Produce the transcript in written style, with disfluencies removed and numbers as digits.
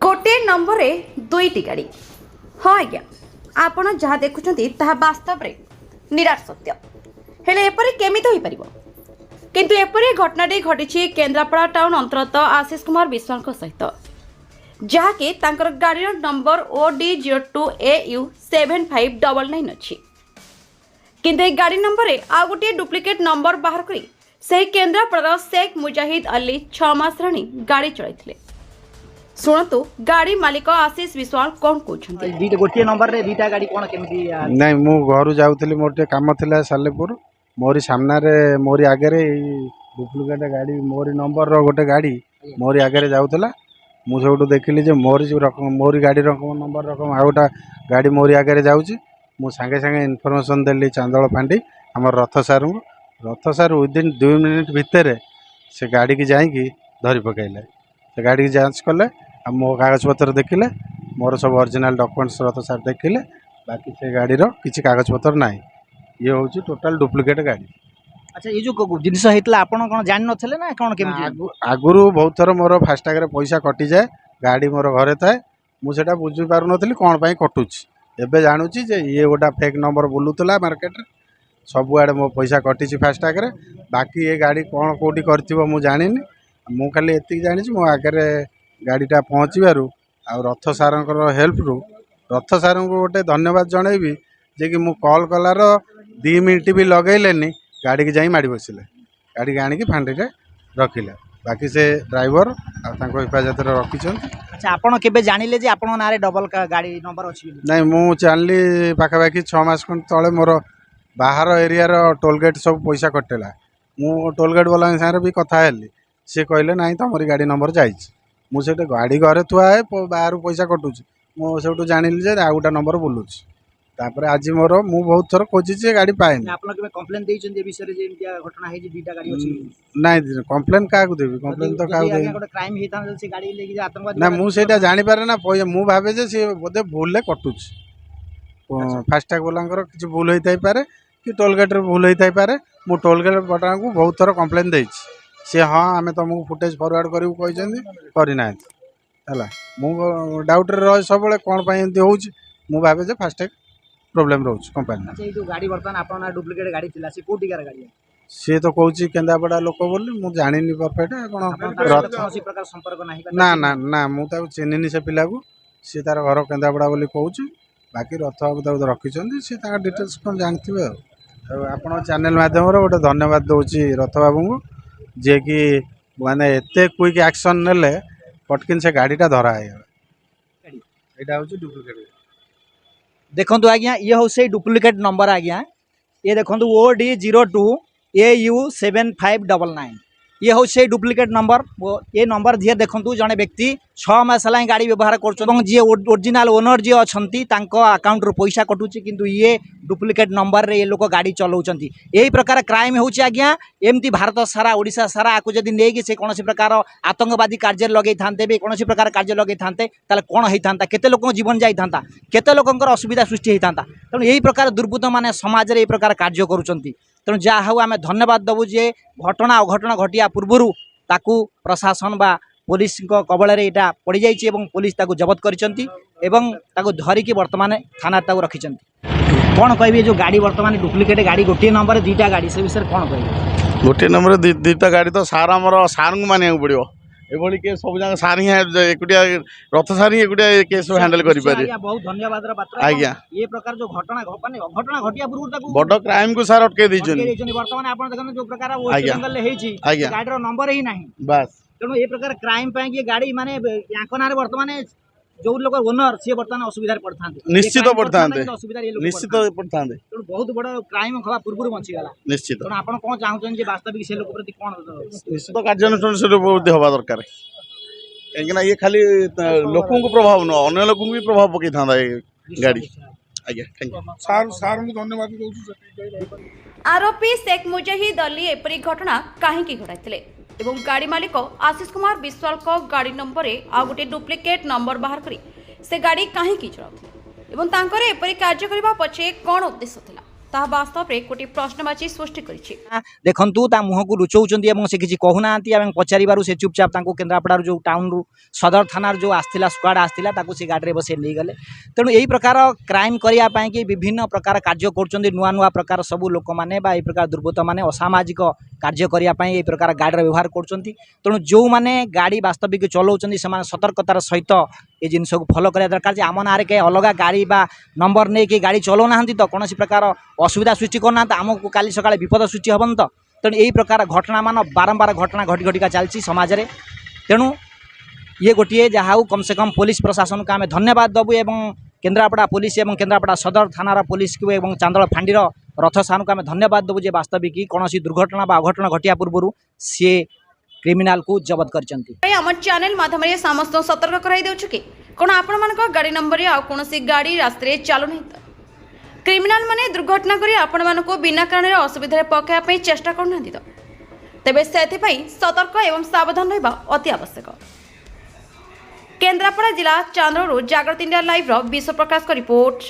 गोटे नंबर दुईटी गाड़ी। हाँ आज्ञा, आपण जहाँ देखुं ताहा वास्तव में निराट सत्य। हेले एपरी केमिति होई परिबो? किंतु एपरी घटनाटी घटी केन्द्रापड़ा टाउन अंतर्गत आशीष कुमार विश्वाल सहित, जहाँकि तांकर गाड़ीर नंबर OD02AU7599 अच्छी। किंतु ए गाड़ी नंबर आ गोटे डुप्लिकेट नंबर बाहर करी से केन्द्रापड़ार शेख मुजाहिद अली 6 मास राणी गाड़ी चलाइथिले। शुणु गाड़ी मालिक आशीष विश्वाल कौन कहते गोटे नंबर रे दीटा गाड़ी कोन केमिति नहीं मु घर जाऊली मोर टे काम थिला सालेपुर मोरी सामना रे मोरी आगे रे डुप्लिकेट गाड़ी मोरी नंबर रो गोटे गाड़ी मोरी आगे रे जाउतला मु सबटू देखिली जे मोरी जो रकम मोरी गाड़ी रकम नंबर रकम आउटा गाड़ी मोरी आगे रे जाउची मु संगे संगे इनफॉरमेशन देली चांदोल फांडी हमर रथ सार विदिन 2 मिनिट भितर से गाड़ी की जाइकी धरी पकैले से गाड़ी की जांच कले मो कागज पत्र देखिले मोर सब ओरिजिनल डॉक्यूमेंट्स रथ सार देखिले बाकी से गाड़ी रो किछि कागज पत्र नाही ये होची टोटल डुप्लिकेट गाड़ी। अच्छा ये जो जिनस हेतला आपण कोन जानि नथले ना कोन केमिति आगुरु बहुत थर मोर फास्टैग रे पैसा कटि जाए गाड़ी मोर घरे थाए मु सेटा बुझी पारु नथली कोन पई कटुची एबे जानुची जे ये गोटा फेक नंबर बुलुतला मार्केट रे सब आड़े मो पैसा कटिची फास्टैग रे बाकी ये गाड़ी कोन कोठी करथिबो मु जानिनी मु खाली एति जानिची मो आगे गाड़ीटा पहुँचबारू आ रथ सारंकर हेल्प रु रथ सार को गोटे धन्यवाद जनइबी जे कि मु कॉल कलार 2 मिनिट भी लगेलेनी गाड़ी की जाई माड़ी बसिले गाड़ी की आनिकी फांडी रे रखिले बाकी से ड्राइवर आ तांको हिफाजत रे रखिछन। अच्छा आपण केबे जानिले जे आपण नारे डबल गाड़ी नंबर अछि नहीं मु जानली पाखापाखि 6 मास खन तळे मोर बाहर एरिया रो टोल गेट सब पैसा कटेला मु टोल गेट वाला सारे भी कथा हेली से कहले नहीं तमरी गाड़ी नंबर जाइछ मु सेटे गाड़ी घरे थुआ है बाहर पैसा कटुची मु सेटू जानिली जे आ गोटा नंबर बुलुची तापर आज मोर मु बहुत थर खोजी जे गाड़ी पाएनी। आपण केबे कंप्लेन देइछन जे विषय रे जे इंडिया घटना है जे दीटा गाड़ी अछि नहीं कंप्लेन का को देबी कंप्लेन तो का देबी गोटे क्राइम हेता से गाड़ी लेके जे आतंकवादी ना मु सेटा जानि पारे ना मु भाबे जे से बोधे भूल ले कटुची फास्टैग वालांकर किछि भूल होइताई पारे कि टोल गेट रे भूल होइताई पारे मु टोल गेट बटा को बहुत थर कंप्लेन देइछि से हाँ आम तुमको फुटेज फरवर्ड करूँ करना है मु डाउट रे रहे सब कौन एमती हो भावे जे फास्टैग प्रोब्लेम रोच कंपनी। अच्छा ये जो गाड़ी बर्तमान आपन डुप्लिकेट गाड़ी थिला से कोटिकार गाड़ी सी तो कहूँ केन्द्रापड़ा लोक बोली मु जानी परफेक्ट कौन प्रकार संपर्क नहीं ना ना ना मु चिन्हनी से पिला को सी तार घर केन्द्रापड़ा बोली कहूँ बाकी रथ बाबू रखिंट सी डिटेल्स कौन जानते आप चैनल माध्यम गोटे धन्यवाद दूसरी रथ बाबू को जे कि माने एते क्विक एक्शन नेले पटकिन से गाड़ीटा धरा है डुप्लिकेट देखो आज्ञा ये हूँ से डुप्लिकेट नंबर आज्ञा ये देखो OD02AU7599 ये हूँ से डुप्लिकेट नंबर ये नंबर जी देखो जड़े व्यक्ति 6 मास है गाड़ी व्यवहार कर ओरिजिनल ओनर जी अच्छा अकाउंट रू पैसा कटुची किंतु ये डुप्लिकेट नंबर रे ये लोग गाड़ी चलाउछंती यही प्रकार क्राइम होची आज्ञा एमती भारत सारा ओडिशा सारा आकु जदि नेकी से कोनोसी प्रकार आतंकवादी कार्य लगे थांते बे कोनोसी प्रकार कार्य लगे थांते ताले कोन होई थांता केते लोक जीवन जाई थांता केते लोकंकर असुविधा सृष्टि होई थांता तेणु यही प्रकार दुर्बृत्त माने समाज रे यही प्रकार कार्य करूछंती तेणु जा हऊ आम धन्यवाद दबु जे घटना अघटना घटिया पूर्वरु ताकू प्रशासन बा पुलिस कबल रे एटा पड़ जाइए पुलिस ताकू जबत करिसंती एवं ताकू धरिकी वर्तमान थाना ताकू रखिसंती। कौन कहबे जो गाड़ी वर्तमान डुप्लिकेट गाड़ी गोटे नंबर दीटा गाड़ी से विषय कौन कहबे गोटे नंबर दीटा गाड़ी तो सार आमर सार को मानिया पड़ो एभली केस सब जगह सार ही एकुटिया रथ सार ही एकुटिया केस हैंडल करि पारे। बहुत धन्यवाद आज्ञा ये प्रकार जो घटना माने अघटना घटिया पूर्व ताकू बड़ क्राइम को सार अटके दैछन वर्तमान आपण देखन जो प्रकार वेस्ट बंगाल ले हेची गाड़ी रो नंबर ही नहीं बस तेणु ये प्रकार क्राइम पे गाड़ी माने याकनार वर्तमान जो लोग ओनर सी बर्तमान असुविधा पड़ता निश्चित पड़ता निश्चित पड़ता तेणु बहुत बड़ क्राइम हवा पूर्व बची गला निश्चित तेणु आपण कोन चाहउछन जे वास्तविक से लोक प्रति कोन निश्चित कार्यानुष्ठान से बहुत हवा दरकार कहीं ये खाली लोकों को प्रभाव न अन्य लोकों को भी प्रभाव पकई था गाड़ी। आज्ञा थैंक यू सार को धन्यवाद दउछु। आरोपी शेख मुजाहिद अली एपरी घटना काहेकि घटाइथिले एवं गाड़ी मालिक आशीष कुमार विश्वाल को गाड़ी नंबर आ गोटे डुप्लिकेट नंबर बाहर करी से गाड़ी काहेकि चलाउथिले एवं तांकर एपरी कार्य करबा पछे कोन उद्देश्य थिला ତାହା ବାସ୍ତବରେ ଗୋଟିଏ ପ୍ରଶ୍ନବାଚୀ ସୃଷ୍ଟି କରିଛି। ଦେଖନ୍ତୁ ତା ମୁହଁକୁ ଲୁଚଉଛନ୍ତି ଏବଂ ସେ କିଛି କହୁନାହାନ୍ତି ଏବଂ ପଚାରିବାରୁ ସେ ଚୁପଚାପ ତାଙ୍କୁ କେନ୍ଦ୍ରାପଡ଼ାରୁ ଯେଉଁ ଟାଉନରୁ ସଦର ଥାନାରୁ ଯେଉଁ ଆସିଥିଲା ସ୍କ୍ୱାଡ୍ ଆସିଥିଲା ତାକୁ ସେ ଗାଡ଼ିରେ ବସେଇ ନେଇଗଲେ। ତେଣୁ ଏହି ପ୍ରକାର କ୍ରାଇମ୍ କରିବା ପାଇଁକି ବିଭିନ୍ନ ପ୍ରକାର କାର୍ଯ୍ୟ କରୁଛନ୍ତି ନୂଆ ନୂଆ ପ୍ରକାର ସବୁ ଲୋକମାନେ ବା ଏହି ପ୍ରକାର ଦୁର୍ବୃତ୍ତମାନେ ଅସାମାଜିକ କାର୍ଯ୍ୟ କରିବା ପାଇଁ ଏହି ପ୍ରକାର ଗାଡ଼ିର ବ୍ୟବହାର କରୁଛନ୍ତି। ତେଣୁ ଯେଉଁମାନେ ଗାଡ଼ି ବାସ୍ତବିକ ଚଲାଉଛନ୍ତି ସେମାନେ ସତର୍କତାର ସହିତ ଏ ଜିନିଷକୁ ଫଲୋ କରିବା ଦରକାର ଯେ ଆମ ନାଁରେ କେହି ଅଲଗା ଗାଡ଼ି ବା ନମ୍ବର ନେଇକି ଗାଡ଼ି ଚଲାଉନାହାନ୍ତି ତ କୌଣସି ପ୍ରକାର ଅସୁବିଧା ସୃଷ୍ଟି କରୁନାହାନ୍ତି ଆମକୁ କାଲି ସକାଳେ ବିପଦ ସୃଷ୍ଟି ହେବନି ତ। ତେଣୁ ଏହି ପ୍ରକାର ଘଟଣାମାନ ବାରମ୍ବାର ଘଟଣା ଘଟିକା ଚାଲିଛି ସମାଜରେ। ତେଣୁ ये गोटे जहाँ कम से कम पुलिस प्रशासन को आम धन्यवाद देवु एवं केन्द्रापड़ा पुलिस और केन्द्रापड़ा सदर थानार पुलिस को एवं चांदल फांडीर रथ सानू को आम धन्यवाद देवु जे वास्तविक कौन दुर्घटना बा अघटना घटिया पूर्व सी क्रिमिनाल को जबत कर आम चैनल माध्यम समस्त सतर्क कराई देउछु कि कोन आपण मानक गाड़ी नंबर आ कोनोसी गाड़ी रास्ते चालू नहीं तो क्रिमिनाल माने दुर्घटना करी आपण मानको बिना कारण असुविधा पकाया पई चेष्टा करनांती तो तेबे सेथि पई सतर्क एवं सावधान रहबा अति आवश्यक। केन्द्रापड़ा जिला चांदोलरू जागृत इंडिया लाइव विश्व प्रकाश का रिपोर्ट